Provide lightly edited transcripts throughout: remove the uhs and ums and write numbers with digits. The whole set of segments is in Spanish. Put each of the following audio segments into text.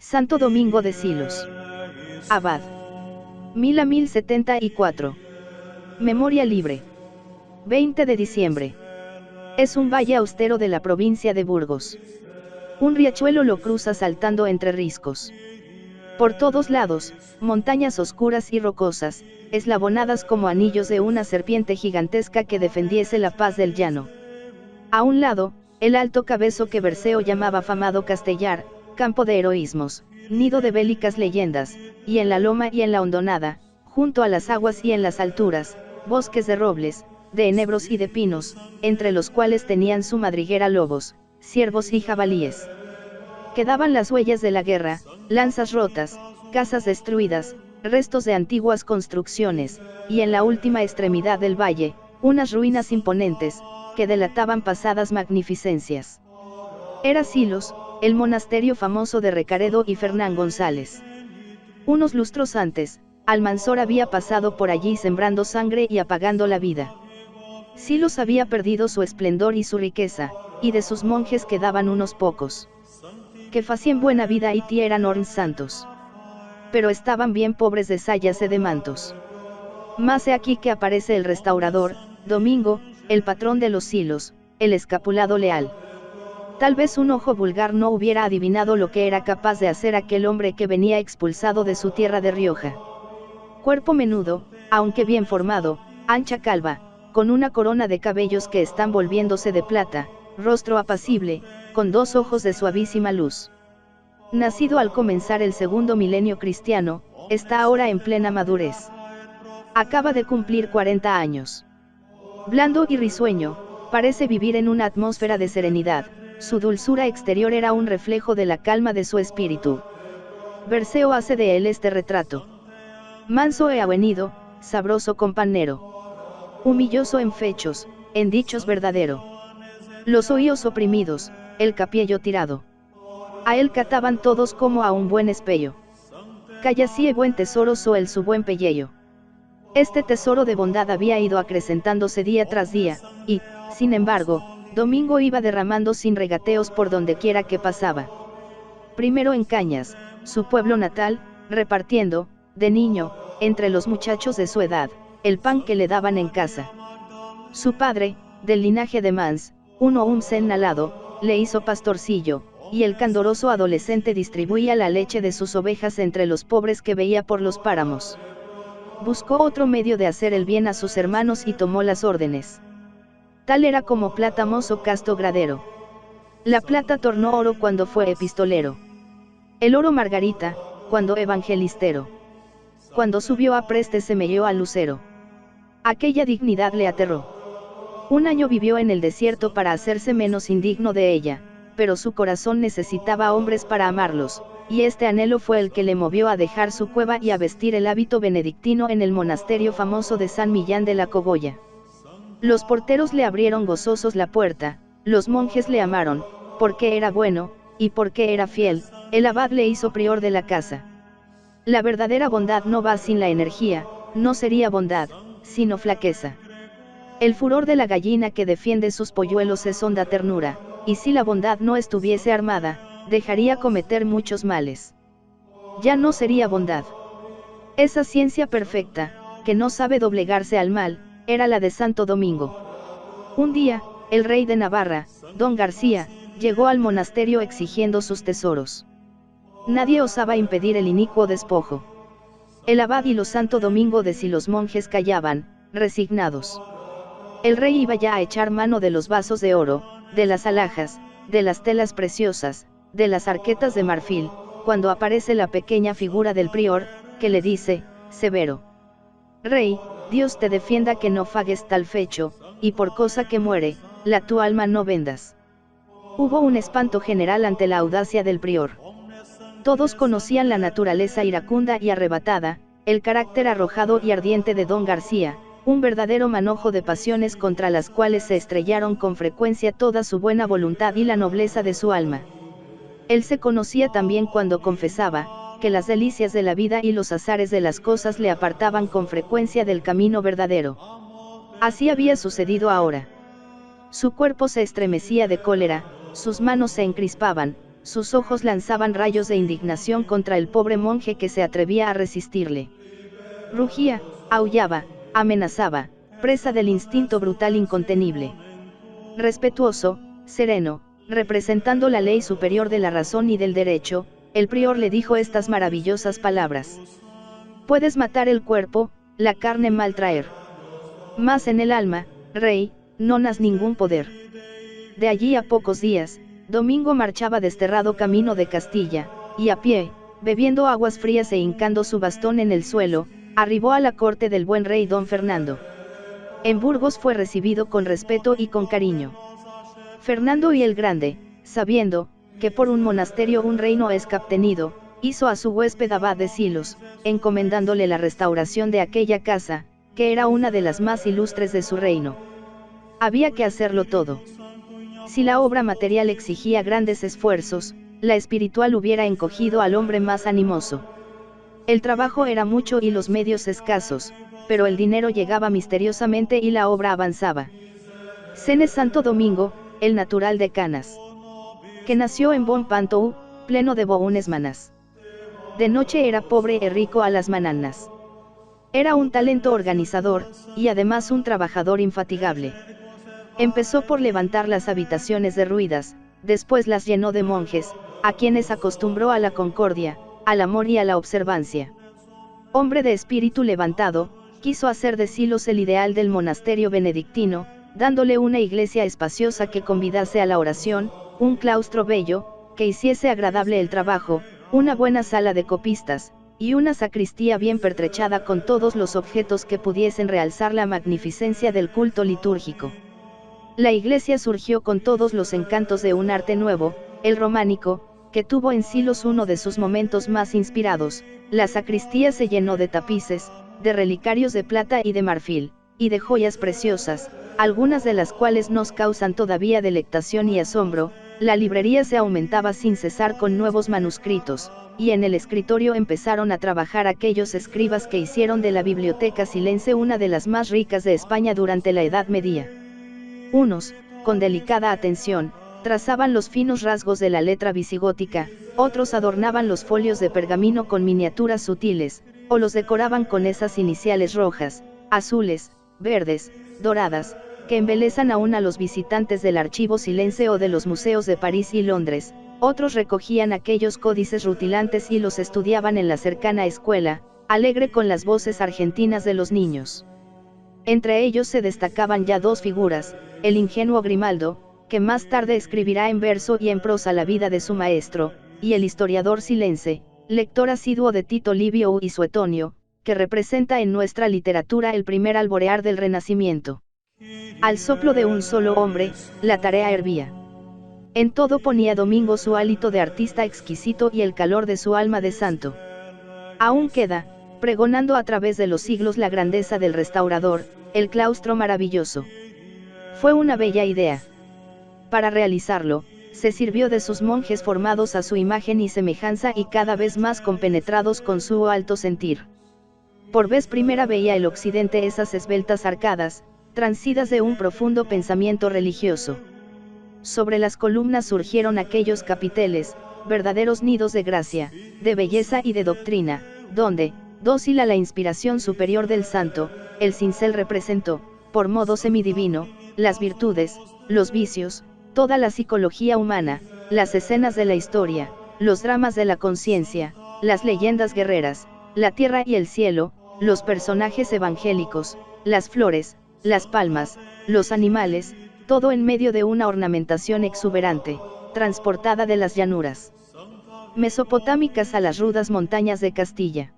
Santo Domingo de Silos. Abad. 1000 a 1074. Memoria libre. 20 de diciembre. Es un valle austero de la provincia de Burgos. Un riachuelo lo cruza saltando entre riscos. Por todos lados, montañas oscuras y rocosas, eslabonadas como anillos de una serpiente gigantesca que defendiese la paz del llano. A un lado, el alto cabezo que Berceo llamaba Famado Castellar, campo de heroísmos, nido de bélicas leyendas, y en la loma y en la hondonada, junto a las aguas y en las alturas, bosques de robles, de enebros y de pinos, entre los cuales tenían su madriguera lobos, ciervos y jabalíes. Quedaban las huellas de la guerra, lanzas rotas, casas destruidas, restos de antiguas construcciones, y en la última extremidad del valle, unas ruinas imponentes, que delataban pasadas magnificencias. Era Silos, el monasterio famoso de Recaredo y Fernán González. Unos lustros antes, Almanzor había pasado por allí sembrando sangre y apagando la vida. Silos había perdido su esplendor y su riqueza, y de sus monjes quedaban unos pocos. Que facían buena vida y eran orns santos. Pero estaban bien pobres de sayas y de mantos. Mas he aquí que aparece el restaurador, Domingo, el patrón de los Silos, el escapulado leal. Tal vez un ojo vulgar no hubiera adivinado lo que era capaz de hacer aquel hombre que venía expulsado de su tierra de Rioja. Cuerpo menudo, aunque bien formado, ancha calva, con una corona de cabellos que están volviéndose de plata, rostro apacible, con dos ojos de suavísima luz. Nacido al comenzar el segundo milenio cristiano, está ahora en plena madurez. Acaba de cumplir 40 años. Blando y risueño, parece vivir en una atmósfera de serenidad. Su dulzura exterior era un reflejo de la calma de su espíritu. Berceo hace de él este retrato. Manso e avenido, sabroso compañero. Humilloso en fechos, en dichos verdadero. Los oíos oprimidos, el capiello tirado. A él cataban todos como a un buen espello. Callasí buen tesoro so el su buen pelleyo. Este tesoro de bondad había ido acrecentándose día tras día, y, sin embargo, Domingo iba derramando sin regateos por donde quiera que pasaba. Primero en Cañas, su pueblo natal, repartiendo, de niño, entre los muchachos de su edad, el pan que le daban en casa. Su padre, del linaje de Mans, uno un senalado, le hizo pastorcillo, y el candoroso adolescente distribuía la leche de sus ovejas entre los pobres que veía por los páramos. Buscó otro medio de hacer el bien a sus hermanos y tomó las órdenes. Tal era como plata mozo casto gradero. La plata tornó oro cuando fue epistolero. El oro margarita, cuando evangelistero. Cuando subió a preste semelló al lucero. Aquella dignidad le aterró. Un año vivió en el desierto para hacerse menos indigno de ella, pero su corazón necesitaba hombres para amarlos, y este anhelo fue el que le movió a dejar su cueva y a vestir el hábito benedictino en el monasterio famoso de San Millán de la Cogolla. Los porteros le abrieron gozosos la puerta, los monjes le amaron, porque era bueno, y porque era fiel, el abad le hizo prior de la casa. La verdadera bondad no va sin la energía, no sería bondad, sino flaqueza. El furor de la gallina que defiende sus polluelos es honda ternura, y si la bondad no estuviese armada, dejaría cometer muchos males. Ya no sería bondad. Esa ciencia perfecta, que no sabe doblegarse al mal, era la de Santo Domingo. Un día, el rey de Navarra, don García, llegó al monasterio exigiendo sus tesoros. Nadie osaba impedir el inicuo despojo. El abad y los Santo Domingo de Silos monjes callaban, resignados. El rey iba ya a echar mano de los vasos de oro, de las alhajas, de las telas preciosas, de las arquetas de marfil, cuando aparece la pequeña figura del prior, que le dice, severo: Rey, Dios te defienda que no fagues tal fecho, y por cosa que muere, la tu alma no vendas. Hubo un espanto general ante la audacia del prior. Todos conocían la naturaleza iracunda y arrebatada, el carácter arrojado y ardiente de don García, un verdadero manojo de pasiones contra las cuales se estrellaron con frecuencia toda su buena voluntad y la nobleza de su alma. Él se conocía también cuando confesaba, que las delicias de la vida y los azares de las cosas le apartaban con frecuencia del camino verdadero. Así había sucedido ahora. Su cuerpo se estremecía de cólera, sus manos se encrispaban, sus ojos lanzaban rayos de indignación contra el pobre monje que se atrevía a resistirle. Rugía, aullaba, amenazaba, presa del instinto brutal incontenible. Respetuoso, sereno, representando la ley superior de la razón y del derecho, el prior le dijo estas maravillosas palabras. Puedes matar el cuerpo, la carne mal traer. Mas en el alma, rey, no has ningún poder. De allí a pocos días, Domingo marchaba desterrado camino de Castilla, y a pie, bebiendo aguas frías e hincando su bastón en el suelo, arribó a la corte del buen rey don Fernando. En Burgos fue recibido con respeto y con cariño. Fernando y el Grande, sabiendo, que por un monasterio un reino es captenido, hizo a su huésped abad de Silos, encomendándole la restauración de aquella casa, que era una de las más ilustres de su reino. Había que hacerlo todo. Si la obra material exigía grandes esfuerzos, la espiritual hubiera encogido al hombre más animoso. El trabajo era mucho y los medios escasos, pero el dinero llegaba misteriosamente y la obra avanzaba. Sene Santo Domingo, el natural de Canas, que nació en Bon Pantou, pleno de bounes manas. De noche era pobre e rico a las mananas. Era un talento organizador, y además un trabajador infatigable. Empezó por levantar las habitaciones derruidas, después las llenó de monjes, a quienes acostumbró a la concordia, al amor y a la observancia. Hombre de espíritu levantado, quiso hacer de Silos el ideal del monasterio benedictino, dándole una iglesia espaciosa que convidase a la oración, un claustro bello, que hiciese agradable el trabajo, una buena sala de copistas, y una sacristía bien pertrechada con todos los objetos que pudiesen realzar la magnificencia del culto litúrgico. La iglesia surgió con todos los encantos de un arte nuevo, el románico, que tuvo en Silos uno de sus momentos más inspirados. La sacristía se llenó de tapices, de relicarios de plata y de marfil, y de joyas preciosas, algunas de las cuales nos causan todavía delectación y asombro. La librería se aumentaba sin cesar con nuevos manuscritos, y en el escritorio empezaron a trabajar aquellos escribas que hicieron de la biblioteca silense una de las más ricas de España durante la Edad Media. Unos, con delicada atención, trazaban los finos rasgos de la letra visigótica, otros adornaban los folios de pergamino con miniaturas sutiles, o los decoraban con esas iniciales rojas, azules, verdes, doradas, que embelezan aún a los visitantes del Archivo Silense o de los museos de París y Londres. Otros recogían aquellos códices rutilantes y los estudiaban en la cercana escuela, alegre con las voces argentinas de los niños. Entre ellos se destacaban ya dos figuras, el ingenuo Grimaldo, que más tarde escribirá en verso y en prosa la vida de su maestro, y el historiador Silense, lector asiduo de Tito Livio y Suetonio, que representa en nuestra literatura el primer alborear del Renacimiento. Al soplo de un solo hombre, la tarea hervía. En todo ponía Domingo su hálito de artista exquisito y el calor de su alma de santo. Aún queda, pregonando a través de los siglos la grandeza del restaurador, el claustro maravilloso. Fue una bella idea. Para realizarlo, se sirvió de sus monjes formados a su imagen y semejanza y cada vez más compenetrados con su alto sentir. Por vez primera veía el occidente esas esbeltas arcadas, transidas de un profundo pensamiento religioso. Sobre las columnas surgieron aquellos capiteles, verdaderos nidos de gracia, de belleza y de doctrina, donde, dócil a la inspiración superior del santo, el cincel representó, por modo semidivino, las virtudes, los vicios, toda la psicología humana, las escenas de la historia, los dramas de la conciencia, las leyendas guerreras, la tierra y el cielo, los personajes evangélicos, las flores, las palmas, los animales, todo en medio de una ornamentación exuberante, transportada de las llanuras mesopotámicas a las rudas montañas de Castilla.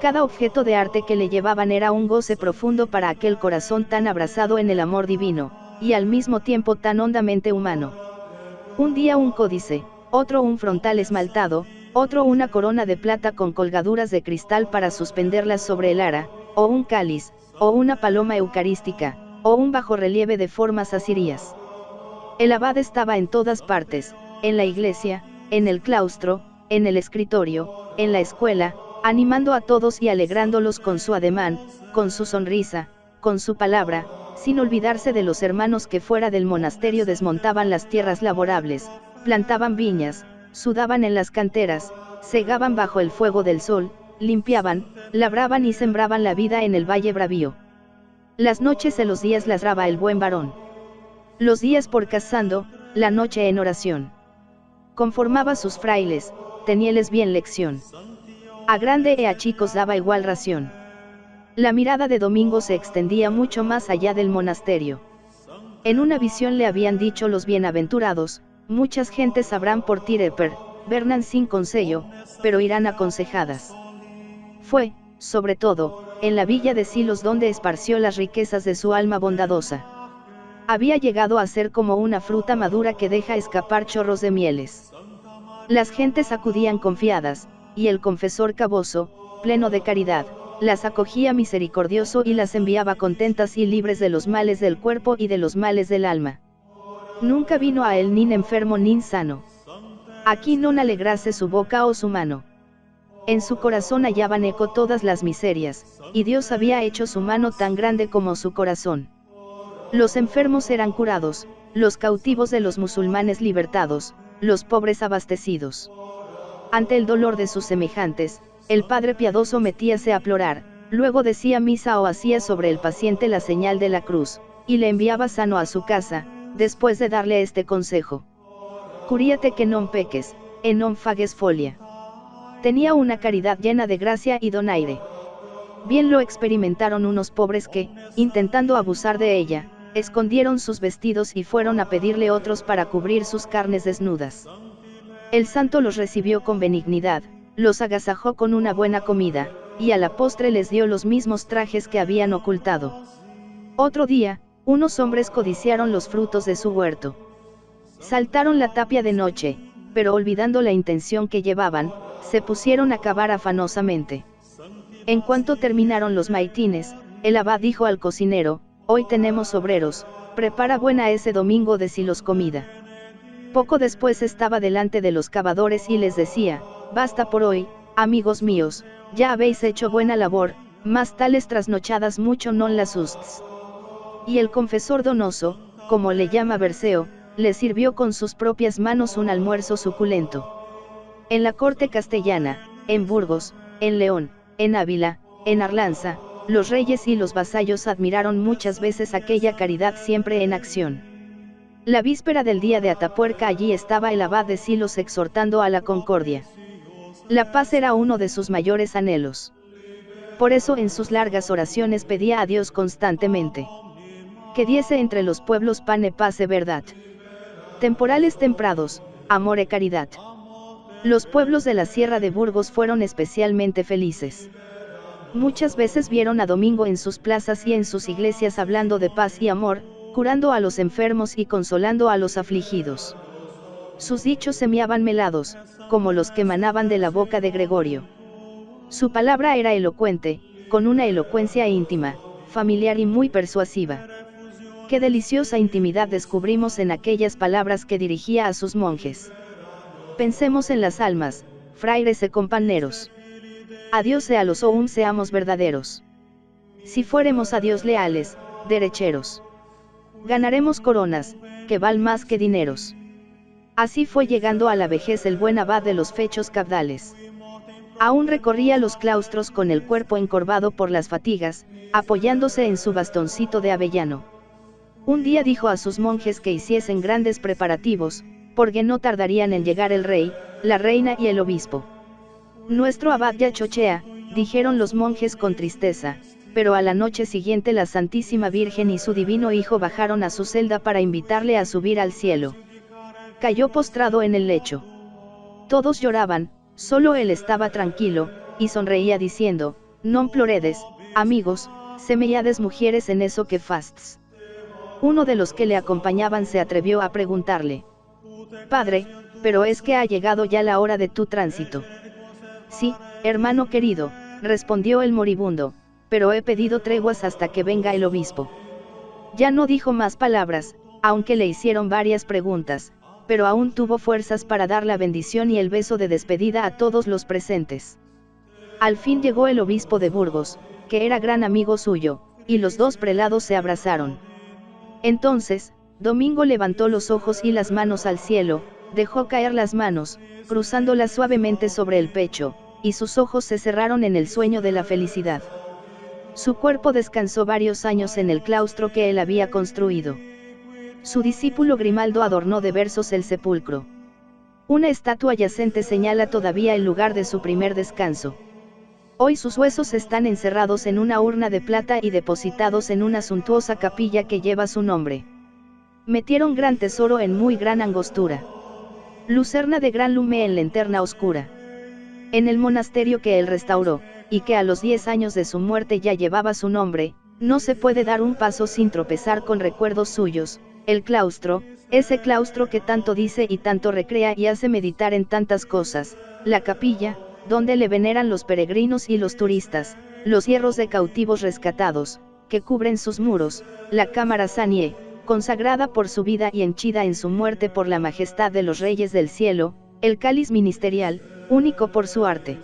Cada objeto de arte que le llevaban era un goce profundo para aquel corazón tan abrazado en el amor divino, y al mismo tiempo tan hondamente humano. Un día un códice, otro un frontal esmaltado, otro una corona de plata con colgaduras de cristal para suspenderlas sobre el ara, o un cáliz, o una paloma eucarística, o un bajorrelieve de formas asirias. El abad estaba en todas partes, en la iglesia, en el claustro, en el escritorio, en la escuela, animando a todos y alegrándolos con su ademán, con su sonrisa, con su palabra, sin olvidarse de los hermanos que fuera del monasterio desmontaban las tierras laborables, plantaban viñas, sudaban en las canteras, segaban bajo el fuego del sol, limpiaban, labraban y sembraban la vida en el valle bravío. Las noches y los días ladraba el buen varón. Los días por cazando, la noche en oración. Conformaba sus frailes, teníales bien lección. A grande y a chicos daba igual ración. La mirada de Domingo se extendía mucho más allá del monasterio. En una visión le habían dicho los bienaventurados, muchas gentes sabrán por ti vernan sin consejo, pero irán aconsejadas. Fue, sobre todo, en la villa de Silos donde esparció las riquezas de su alma bondadosa. Había llegado a ser como una fruta madura que deja escapar chorros de mieles. Las gentes acudían confiadas, y el confesor Caboso, pleno de caridad, las acogía misericordioso y las enviaba contentas y libres de los males del cuerpo y de los males del alma. Nunca vino a él nin enfermo nin sano. Aquí non alegrase su boca o su mano. En su corazón hallaban eco todas las miserias, y Dios había hecho su mano tan grande como su corazón. Los enfermos eran curados, los cautivos de los musulmanes libertados, los pobres abastecidos. Ante el dolor de sus semejantes, el padre piadoso metíase a plorar, luego decía misa o hacía sobre el paciente la señal de la cruz, y le enviaba sano a su casa, después de darle este consejo. Curíate que non peques, e non fagues folia. Tenía una caridad llena de gracia y donaire. Bien lo experimentaron unos pobres que, intentando abusar de ella, escondieron sus vestidos y fueron a pedirle otros para cubrir sus carnes desnudas. El santo los recibió con benignidad, los agasajó con una buena comida, y a la postre les dio los mismos trajes que habían ocultado. Otro día, unos hombres codiciaron los frutos de su huerto. Saltaron la tapia de noche, pero olvidando la intención que llevaban, se pusieron a cavar afanosamente. En cuanto terminaron los maitines, el abad dijo al cocinero, hoy tenemos obreros, prepara buena ese domingo de Silos comida. Poco después estaba delante de los cavadores y les decía, basta por hoy, amigos míos, ya habéis hecho buena labor, mas tales trasnochadas mucho non las usts. Y el confesor donoso, como le llama Berceo, le sirvió con sus propias manos un almuerzo suculento. En la corte castellana, en Burgos, en León, en Ávila, en Arlanza, los reyes y los vasallos admiraron muchas veces aquella caridad siempre en acción. La víspera del día de Atapuerca allí estaba el abad de Silos exhortando a la concordia. La paz era uno de sus mayores anhelos. Por eso en sus largas oraciones pedía a Dios constantemente que diese entre los pueblos pan e paz e verdad. Temporales temprados, amor e caridad. Los pueblos de la Sierra de Burgos fueron especialmente felices. Muchas veces vieron a Domingo en sus plazas y en sus iglesias hablando de paz y amor, curando a los enfermos y consolando a los afligidos. Sus dichos semiaban melados, como los que emanaban de la boca de Gregorio. Su palabra era elocuente, con una elocuencia íntima, familiar y muy persuasiva. Qué deliciosa intimidad descubrimos en aquellas palabras que dirigía a sus monjes. Pensemos en las almas, fraires y compañeros. A Dios y a los OUM seamos verdaderos. Si fuéremos a Dios leales, derecheros, ganaremos coronas, que val más que dineros. Así fue llegando a la vejez el buen abad de los fechos cabdales. Aún recorría los claustros con el cuerpo encorvado por las fatigas, apoyándose en su bastoncito de avellano. Un día dijo a sus monjes que hiciesen grandes preparativos, porque no tardarían en llegar el rey, la reina y el obispo. Nuestro abad ya chochea, dijeron los monjes con tristeza, pero a la noche siguiente la Santísima Virgen y su divino Hijo bajaron a su celda para invitarle a subir al cielo. Cayó postrado en el lecho. Todos lloraban, solo él estaba tranquilo, y sonreía diciendo, non ploredes, amigos, semellades mujeres en eso que fasts. Uno de los que le acompañaban se atrevió a preguntarle, Padre, pero es que ha llegado ya la hora de tu tránsito. Sí, hermano querido, respondió el moribundo, pero he pedido treguas hasta que venga el obispo. Ya no dijo más palabras, aunque le hicieron varias preguntas, pero aún tuvo fuerzas para dar la bendición y el beso de despedida a todos los presentes. Al fin llegó el obispo de Burgos, que era gran amigo suyo, y los dos prelados se abrazaron. Entonces, Domingo levantó los ojos y las manos al cielo, dejó caer las manos, cruzándola suavemente sobre el pecho, y sus ojos se cerraron en el sueño de la felicidad. Su cuerpo descansó varios años en el claustro que él había construido. Su discípulo Grimaldo adornó de versos el sepulcro. Una estatua yacente señala todavía el lugar de su primer descanso. Hoy sus huesos están encerrados en una urna de plata y depositados en una suntuosa capilla que lleva su nombre. Metieron gran tesoro en muy gran angostura. Lucerna de gran lume en linterna oscura. En el monasterio que él restauró, y que a los 10 años de su muerte ya llevaba su nombre, no se puede dar un paso sin tropezar con recuerdos suyos. El claustro, ese claustro que tanto dice y tanto recrea y hace meditar en tantas cosas, la capilla, donde le veneran los peregrinos y los turistas, los hierros de cautivos rescatados, que cubren sus muros, la cámara Sanie, consagrada por su vida y henchida en su muerte por la majestad de los reyes del cielo, el cáliz ministerial, único por su arte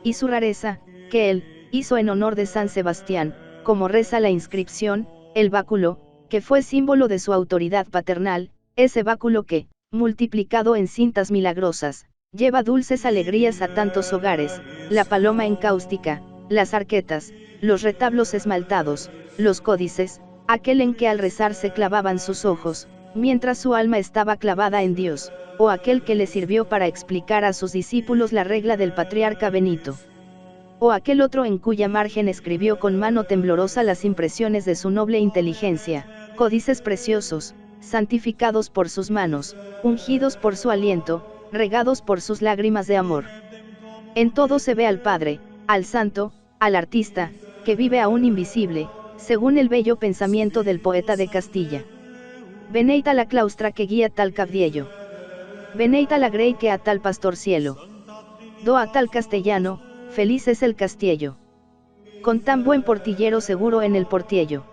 y su rareza, que él hizo en honor de San Sebastián, como reza la inscripción, el báculo, que fue símbolo de su autoridad paternal, ese báculo que, multiplicado en cintas milagrosas, lleva dulces alegrías a tantos hogares, la paloma encáustica, las arquetas, los retablos esmaltados, los códices, aquel en que al rezar se clavaban sus ojos, mientras su alma estaba clavada en Dios, o aquel que le sirvió para explicar a sus discípulos la regla del patriarca Benito. O aquel otro en cuya margen escribió con mano temblorosa las impresiones de su noble inteligencia, códices preciosos, santificados por sus manos, ungidos por su aliento, regados por sus lágrimas de amor. En todo se ve al Padre, al Santo, al artista, que vive aún invisible, según el bello pensamiento del poeta de Castilla. Beneita la claustra que guía tal cabdiello. Beneita la grey que a tal pastor cielo. Do a tal castellano, feliz es el castillo. Con tan buen portillero seguro en el portiello.